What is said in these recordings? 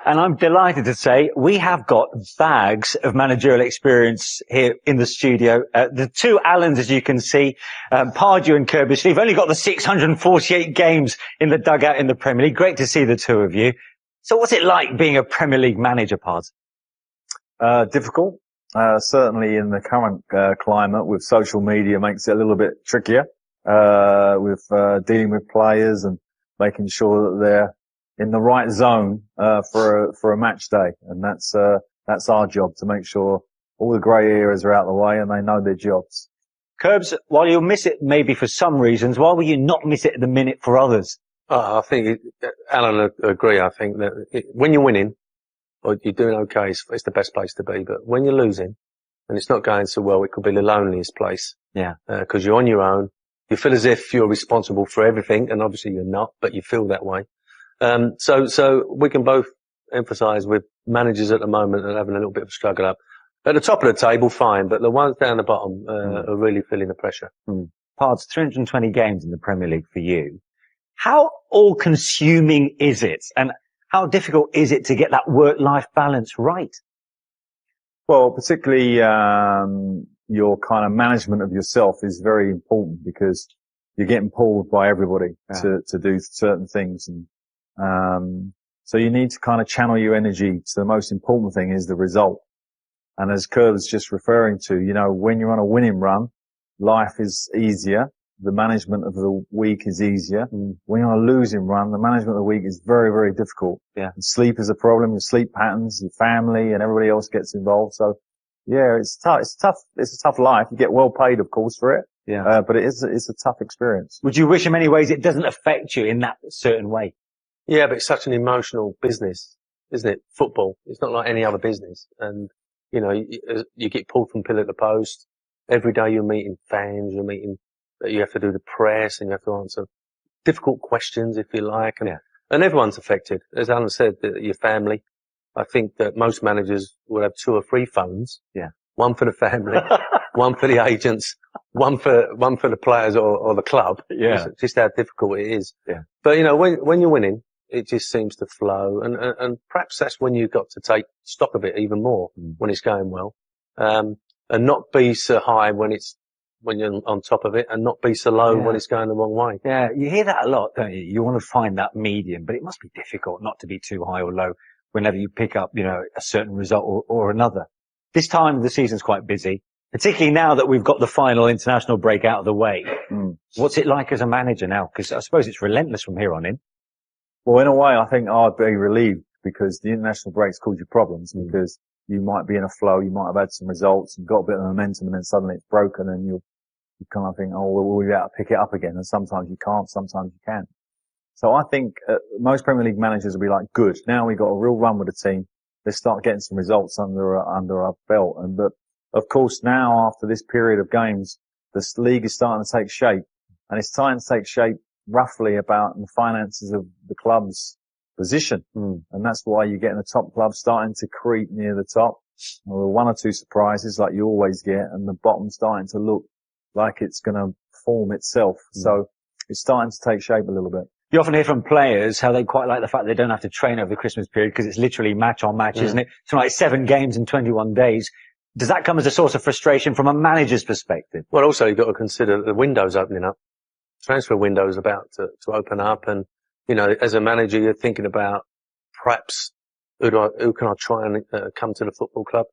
And I'm delighted to say we have got bags of managerial experience here in the studio. The two Allens, as you can see, Pardew and Kirby, you've only got the 648 games in the dugout in the Premier League. Great to see the two of you. So what's it like being a Premier League manager, Pards? Difficult. Certainly in the current climate with social media makes it a little bit trickier with dealing with players and making sure that they're in the right zone for a match day, and that's our job, to make sure all the grey areas are out of the way and they know their jobs. Curbs, while you'll miss it maybe for some reasons, why will you not miss it at the minute for others? I think Alan agree. I think that when you're winning or you're doing okay, it's the best place to be. But when you're losing and it's not going so well, it could be the loneliest place. Yeah. Because you're on your own. You feel as if you're responsible for everything, and obviously you're not, but you feel that way. So we can both emphasise with managers at the moment that are having a little bit of a struggle up. At the top of the table, fine, but the ones down the bottom are really feeling the pressure. Pards, 320 games in the Premier League for you. How all-consuming is it, and how difficult is it to get that work-life balance right? Well, particularly your kind of management of yourself is very important, because you're getting pulled by everybody to do certain things, and so you need to kind of channel your energy. So the most important thing is the result. And as Kerr was just referring to, you know, when you're on a winning run, life is easier. The management of the week is easier. When you're on a losing run, the management of the week is very, very difficult. Yeah. And sleep is a problem, your sleep patterns, your family, and everybody else gets involved. So yeah, it's tough. It's a tough life. You get well paid, of course, for it. Yeah. But it's a tough experience. Would you wish in many ways it doesn't affect you in that certain way? Yeah, but it's such an emotional business, isn't it? Football. It's not like any other business. And, you know, you get pulled from pillar to post. Every day you're meeting fans, you have to do the press, and you have to answer difficult questions, if you like. And everyone's affected. As Alan said, your family. I think that most managers will have 2 or 3 phones. Yeah. One for the family, one for the agents, one for the players or the club. Yeah. Just how difficult it is. Yeah. But, you know, when you're winning, it just seems to flow. And perhaps that's when you've got to take stock of it even more when it's going well. And not be so high when you're on top of it, and not be so low when it's going the wrong way. Yeah, you hear that a lot, don't you? You want to find that medium, but it must be difficult not to be too high or low whenever you pick up, you know, a certain result or another. This time of the season's quite busy, particularly now that we've got the final international break out of the way. What's it like as a manager now? Because I suppose it's relentless from here on in. Well, in a way, I think I'd be relieved, because the international breaks cause you problems, because you might be in a flow, you might have had some results, you've got a bit of momentum, and then suddenly it's broken, and you kind of think, oh, well, we'll be able to pick it up again. And sometimes you can't, sometimes you can. So I think most Premier League managers will be like, good, now we've got a real run with the team. Let's start getting some results under our belt. But of course, now after this period of games, this league is starting to take shape, and it's starting to take shape roughly about the finances of the club's position. And that's why you're getting the top clubs starting to creep near the top. Or 1 or 2 surprises like you always get, and the bottom starting to look like it's going to form itself. So it's starting to take shape a little bit. You often hear from players how they quite like the fact they don't have to train over the Christmas period, because it's literally match on match, isn't it? It's like 7 games in 21 days. Does that come as a source of frustration from a manager's perspective? Well, also you've got to consider the window's opening up. Transfer window is about to open up, and, you know, as a manager, you're thinking about perhaps who can I try and come to the football club?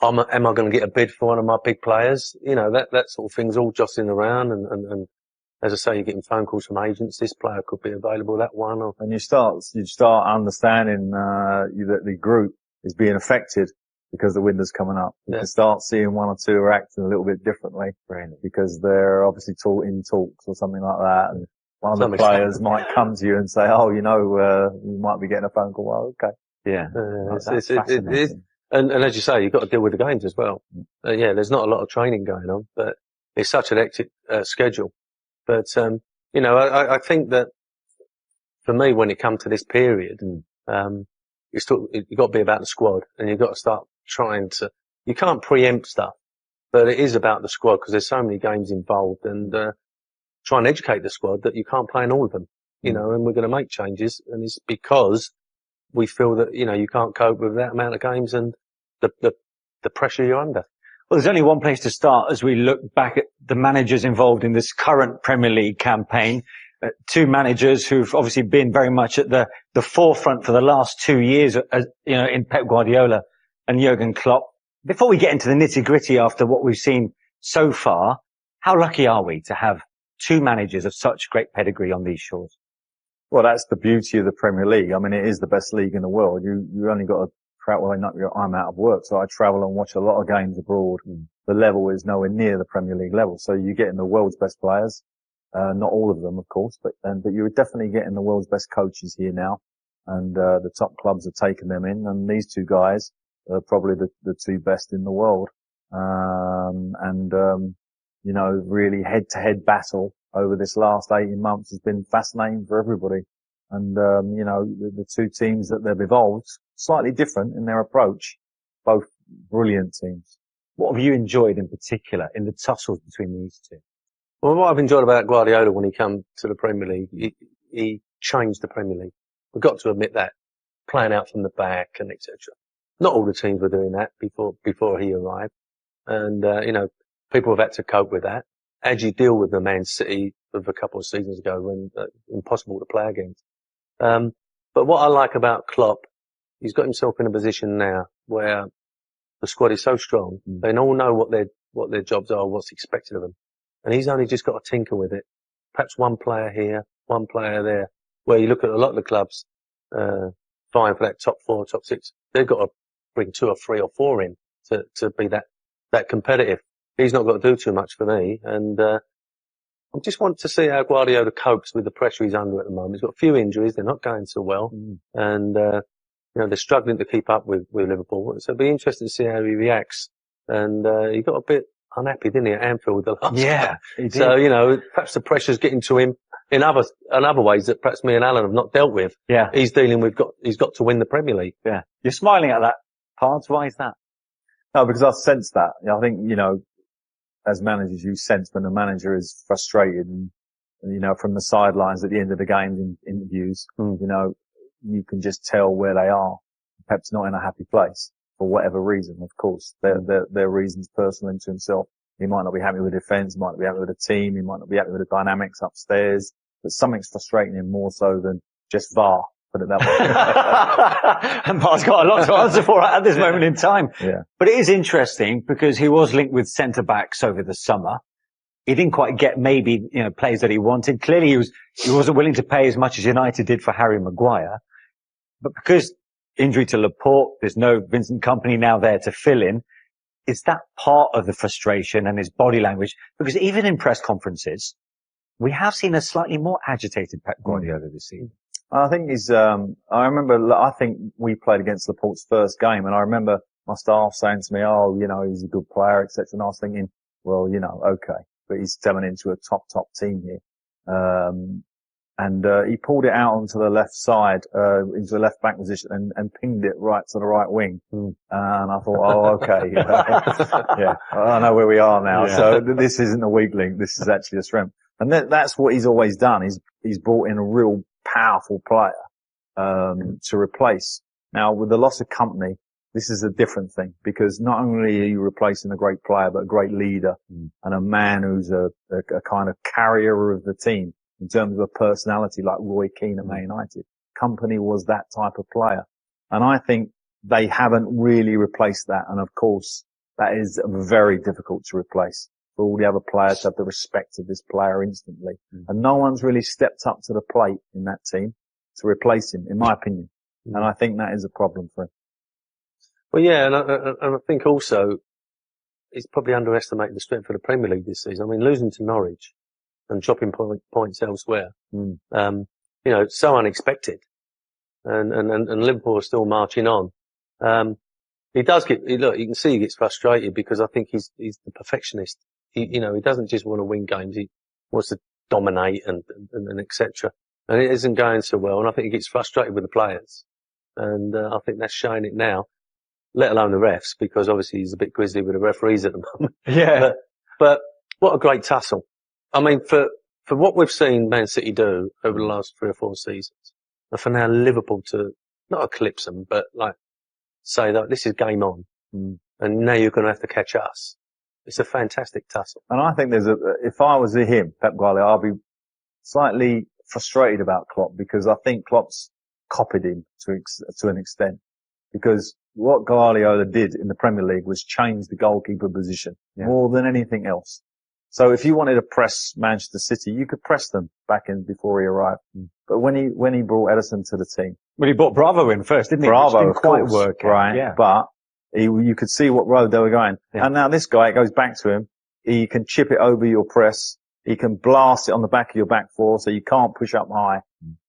Am I going to get a bid for one of my big players? You know, that sort of thing's all jostling around, and as I say, you're getting phone calls from agents. This player could be available, that one. And you start understanding that the group is being affected because the window's coming up. You can start seeing 1 or 2 are acting a little bit differently, because they're obviously in talks or something like that. And one of the players might come to you and say, oh, you know, you might be getting a phone call. Well, okay. Yeah. It is. And as you say, you've got to deal with the games as well. There's not a lot of training going on, but it's such an hectic schedule. But, you know, I think that for me, when it comes to this period, you've got to be about the squad, and you've got to start trying to, you can't preempt stuff, but it is about the squad, because there's so many games involved, and try and educate the squad that you can't play in all of them, you know, and we're going to make changes, and it's because we feel that, you can't cope with that amount of games and the pressure you're under. Well, there's only one place to start as we look back at the managers involved in this current Premier League campaign. Two managers who've obviously been very much at the forefront for the last 2 years, in Pep Guardiola and Jurgen Klopp. Before we get into the nitty-gritty after what we've seen so far, how lucky are we to have two managers of such great pedigree on these shores? Well, that's the beauty of the Premier League. I mean, it is the best league in the world. You only got to travel. I'm out of work, so I travel and watch a lot of games abroad. The level is nowhere near the Premier League level. So you're getting the world's best players. Not all of them, of course, but you're definitely getting the world's best coaches here now. And, the top clubs are taking them in. And these two guys are probably the two best in the world. Really head to head battle over this last 18 months has been fascinating for everybody. And, the two teams that they've evolved, slightly different in their approach, both brilliant teams. What have you enjoyed in particular in the tussles between these two? Well, what I've enjoyed about Guardiola when he came to the Premier League, he changed the Premier League. We've got to admit that, playing out from the back and etc. Not all the teams were doing that before he arrived. And, people have had to cope with that. How do you deal with the Man City of a couple of seasons ago when impossible to play against? But what I like about Klopp, he's got himself in a position now where the squad is so strong. They all know what their jobs are, what's expected of them. And he's only just got to tinker with it. Perhaps one player here, one player there. Where you look at a lot of the clubs, vying for that top 4, top 6, they've got to bring 2 or 3 or 4 in to be that competitive. He's not got to do too much for me. And, I just want to see how Guardiola copes with the pressure he's under at the moment. He's got a few injuries. They're not going so well. And, they're struggling to keep up with Liverpool. So it'll be interesting to see how he reacts. And, he got a bit unhappy, didn't he, at Anfield the last time? He did. So, perhaps the pressure's getting to him in other ways that perhaps me and Alan have not dealt with. Yeah. He's got to win the Premier League. Yeah. You're smiling at that, Pards. Why is that? No, because I sense that. I think, as managers, you sense when a manager is frustrated and, from the sidelines at the end of the game in interviews, you can just tell where they are. Pep's not in a happy place for whatever reason, of course. Their reasons personal into himself. He might not be happy with defence, he might not be happy with the team, he might not be happy with the dynamics upstairs, but something's frustrating him more so than just VAR, put it that way. And Pards got a lot to answer for at this moment in time. Yeah. But it is interesting because he was linked with centre-backs over the summer. He didn't quite get maybe, players that he wanted. Clearly he wasn't willing to pay as much as United did for Harry Maguire. But because injury to Laporte, there's no Vincent Kompany now there to fill in. Is that part of the frustration and his body language? Because even in press conferences, we have seen a slightly more agitated Pep Guardiola this season. I think I think we played against Laporte's first game, and I remember my staff saying to me, he's a good player, etc. And I was thinking, well, okay, but he's coming into a top team here. He pulled it out onto the left side, into the left back position and pinged it right to the right wing. And I thought, okay. Yeah, I know where we are now. Yeah. So this isn't a weak link. This is actually a strength. And that's what he's always done. He's brought in a real powerful player, to replace. Now with the loss of Kompany, this is a different thing because not only are you replacing a great player, but a great leader and a man who's a kind of carrier of the team. In terms of a personality like Roy Keane at Man United. Kompany was that type of player. And I think they haven't really replaced that. And of course, that is very difficult to replace. For all the other players to have the respect of this player instantly. And no one's really stepped up to the plate in that team to replace him, in my opinion. And I think that is a problem for him. Well, yeah, and I think also he's probably underestimated the strength of the Premier League this season. I mean, losing to Norwich and chopping points elsewhere. So unexpected. And Liverpool are still marching on. You can see he gets frustrated because I think he's the perfectionist. He doesn't just want to win games. He wants to dominate and etc. And it isn't going so well. And I think he gets frustrated with the players. And, I think that's showing it now, let alone the refs, because obviously he's a bit grizzly with the referees at the moment. Yeah. But what a great tussle. I mean, for what we've seen Man City do over the last 3 or 4 seasons, and for now Liverpool to not eclipse them, but like say that this is game on, and now you're going to have to catch us. It's a fantastic tussle. And I think if I was him, Pep Guardiola, I'd be slightly frustrated about Klopp because I think Klopp's copied him to an extent. Because what Guardiola did in the Premier League was change the goalkeeper position more than anything else. So if you wanted to press Manchester City, you could press them back in before he arrived. But when he brought Ederson to the team. Well, he brought Bravo in first, didn't he? Bravo, which didn't quite work out. Right. Yeah. But you could see what road they were going. Yeah. And now this guy, it goes back to him. He can chip it over your press. He can blast it on the back of your back four so you can't push up high.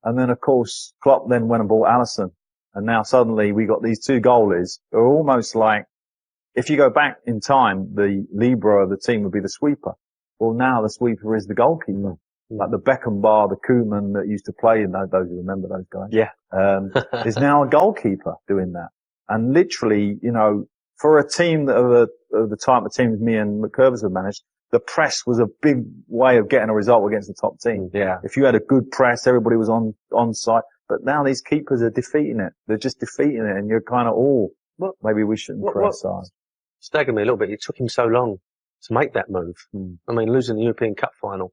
And then of course, Klopp then went and bought Alisson. And now suddenly we got these two goalies who are almost like, if you go back in time, the libero of the team would be the sweeper. Well, now the sweeper is the goalkeeper. Like the Beckenbauer, the Koeman that used to play, those who remember those guys. Yeah. Is now a goalkeeper doing that. And literally, for a team that of the type of teams me and McCurvers have managed, the press was a big way of getting a result against the top team. Yeah. If you had a good press, everybody was on side. But now these keepers are defeating it. They're just defeating it, and you're kind of, maybe we shouldn't press hard. Staggered me a little bit. It took him so long to make that move. I mean, losing the European Cup final,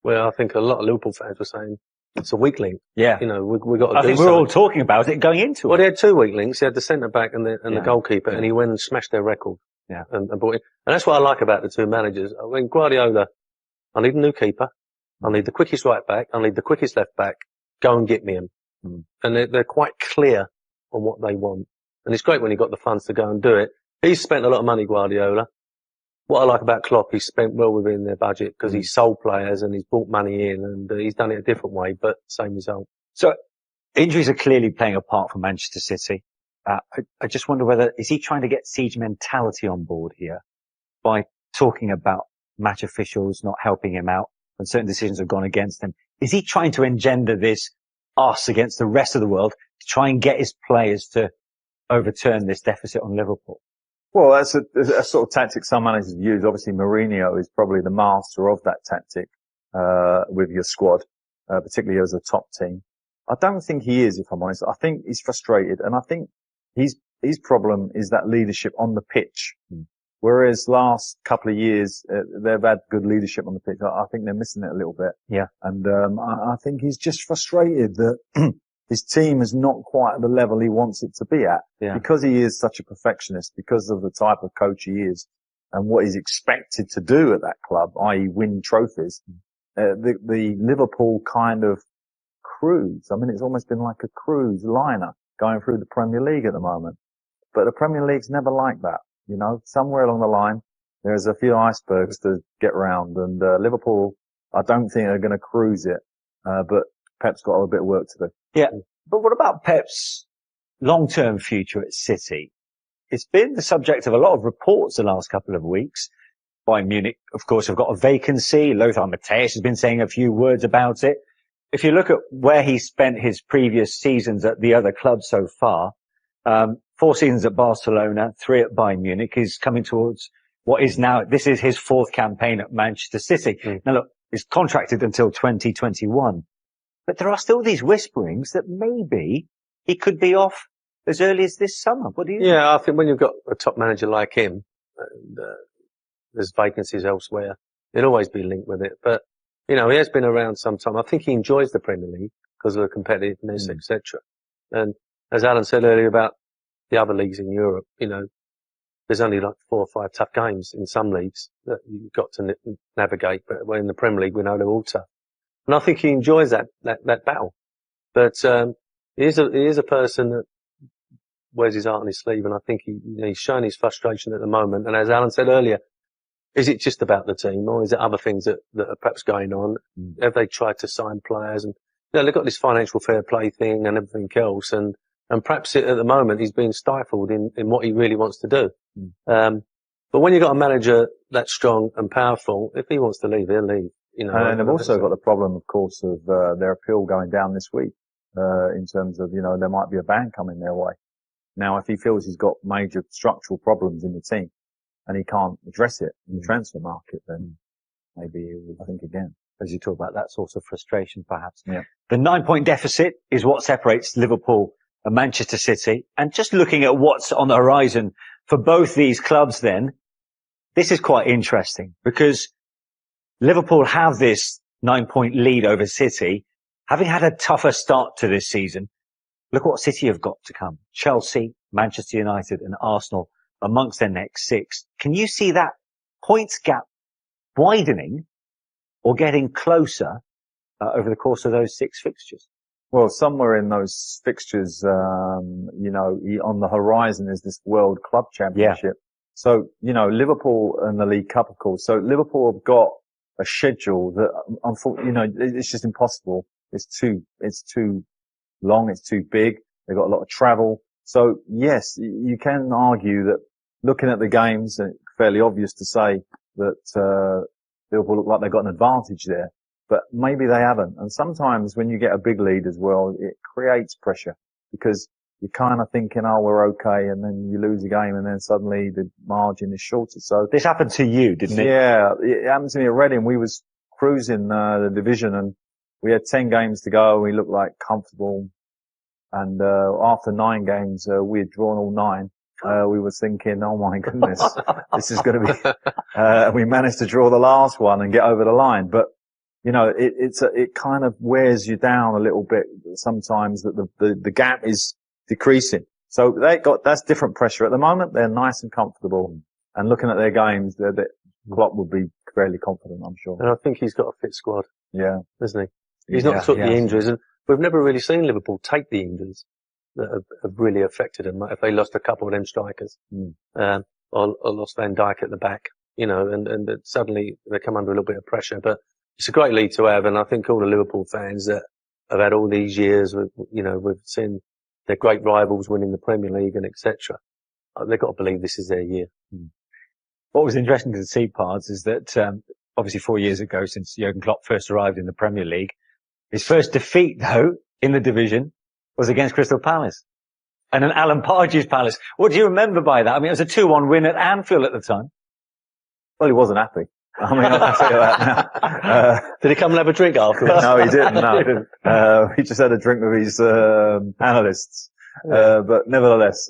where I think a lot of Liverpool fans were saying it's a weak link. Yeah. We got to I do think something. we're all talking about it going into it. Well, they had two weak links. They had the centre back and the goalkeeper, and he went and smashed their record. Yeah. And brought it. And that's what I like about the two managers. I mean, Guardiola, I need a new keeper. I need the quickest right back. I need the quickest left back. Go and get me him. And they're quite clear on what they want. And it's great when he got the funds to go and do it. He's spent a lot of money, Guardiola. What I like about Klopp, he's spent well within their budget because he's sold players and he's brought money in and he's done it a different way, but same result. So injuries are clearly playing a part for Manchester City. I just wonder is he trying to get siege mentality on board here by talking about match officials not helping him out when certain decisions have gone against him? Is he trying to engender this us against the rest of the world to try and get his players to overturn this deficit on Liverpool? Well, that's a sort of tactic some managers use. Obviously, Mourinho is probably the master of that tactic, with your squad, particularly as a top team. I don't think he is, if I'm honest. I think he's frustrated, and I think his problem is that leadership on the pitch. Whereas last couple of years, they've had good leadership on the pitch. I think they're missing it a little bit. Yeah. And, I think he's just frustrated that his team is not quite at the level he wants it to be at. Yeah. Because he is such a perfectionist, because of the type of coach he is and what he's expected to do at that club, i.e. win trophies. The Liverpool kind of cruise. I mean, it's almost been like a cruise liner going through the Premier League at the moment. But the Premier League's never like that. Somewhere along the line, there's a few icebergs to get round, and Liverpool, I don't think are going to cruise it. But Pep's got a bit of work to do. Yeah. But what about Pep's long-term future at City? It's been the subject of a lot of reports the last couple of weeks. Bayern Munich, of course, have got a vacancy. Lothar Matthäus has been saying a few words about it. If you look at where he spent his previous seasons at the other clubs so far, 4 seasons at Barcelona, 3 at Bayern Munich. He's coming towards what is now, this is his 4th campaign at Manchester City. Now look, he's contracted until 2021. But there are still these whisperings that maybe he could be off as early as this summer. What do you think? Yeah, I think when you've got a top manager like him, and, there's vacancies elsewhere, he'll always be linked with it. But, he has been around some time. I think he enjoys the Premier League because of the competitiveness, etc. And as Alan said earlier about the other leagues in Europe, there's only like 4 or 5 tough games in some leagues that you've got to navigate. But in the Premier League, we know they're all tough. And I think he enjoys that battle. But, he is a person that wears his heart on his sleeve. And I think he's showing his frustration at the moment. And as Alan said earlier, is it just about the team or is it other things that are perhaps going on? Have they tried to sign players? And, they've got this financial fair play thing and everything else. And perhaps at the moment he's being stifled in what he really wants to do. But when you've got a manager that's strong and powerful, if he wants to leave, he'll leave. And they've also got the problem, of course, of their appeal going down this week, in terms of, there might be a ban coming their way. Now, if he feels he's got major structural problems in the team and he can't address it in the transfer market, then maybe he will think again. As you talk about that source of frustration, perhaps. Yeah. The 9-point deficit is what separates Liverpool and Manchester City. And just looking at what's on the horizon for both these clubs then, this is quite interesting because Liverpool have this 9-point lead over City, having had a tougher start to this season. Look what City have got to come. Chelsea, Manchester United and Arsenal amongst their next 6. Can you see that points gap widening or getting closer over the course of those 6 fixtures? Well, somewhere in those fixtures, on the horizon is this World Club Championship. Yeah. So, Liverpool and the League Cup, of course. So Liverpool have got a schedule that, unfortunately, it's just impossible. It's too long. It's too big. They've got a lot of travel. So yes, you can argue that looking at the games, it's fairly obvious to say that, Liverpool look like they've got an advantage there, but maybe they haven't. And sometimes when you get a big lead as well, it creates pressure because you're kind of thinking, oh, we're okay. And then you lose a game and then suddenly the margin is shorter. So this happened to you, didn't it? Yeah, it happened to me at Reading. We was cruising, the division and we had 10 games to go. We looked like comfortable. And, after 9 games, we had drawn all 9. We were thinking, oh my goodness, this is going to be, we managed to draw the last one and get over the line. But, it kind of wears you down a little bit sometimes that the gap is decreasing. So that's different pressure. At the moment, they're nice and comfortable. And looking at their games, Klopp would be fairly confident, I'm sure. And I think he's got a fit squad. Yeah. Isn't he? He's not took the injuries. And we've never really seen Liverpool take the injuries that have really affected them. If they lost a couple of them strikers, or lost Van Dijk at the back, and suddenly they come under a little bit of pressure. But it's a great lead to have, and I think all the Liverpool fans that have had all these years, we've seen their great rivals winning the Premier League and etc. They've got to believe this is their year. What was interesting to see, Pards, is that obviously 4 years ago, since Jurgen Klopp first arrived in the Premier League, his first defeat, though, in the division was against Crystal Palace and an Alan Partridge's Palace. What do you remember by that? I mean, it was a 2-1 win at Anfield at the time. Well, he wasn't happy. I mean, I can tell you that now. Did he come and have a drink afterwards? No, he didn't. No, he didn't. He just had a drink with his analysts. But nevertheless,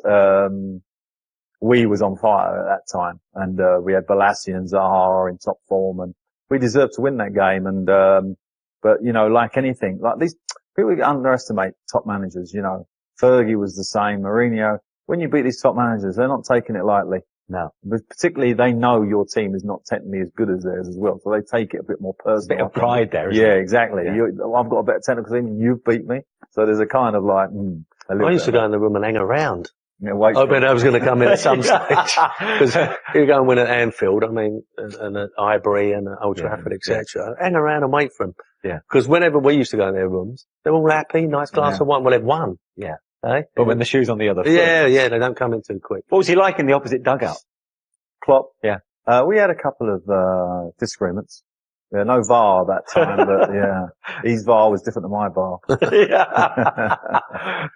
we was on fire at that time, and we had Balassi and Zaha in top form, and we deserved to win that game. And but like anything, like these people underestimate top managers. Fergie was the same. Mourinho. When you beat these top managers, they're not taking it lightly. No. But particularly, they know your team is not technically as good as theirs as well, so they take it a bit more personal. A bit of pride there, isn't it? Yeah, exactly. Yeah. I've got a better technical team, you've beat me. So there's a kind of like, I used to go in the room and hang around. Yeah, I bet I was going to come in at some stage. Because you go and win at Anfield, and at Highbury and at Old Trafford, etc. Hang around and wait for them. Yeah. Because whenever we used to go in their rooms, they're all happy, nice glass of wine. Well, they've won. Yeah. Eh? But when the shoe's on the other foot. Yeah, they don't come in too quick. What was he like in the opposite dugout? Klopp? Yeah. We had a couple of, disagreements. Yeah, no VAR that time, but yeah. His VAR was different to my VAR. Yeah. Yeah.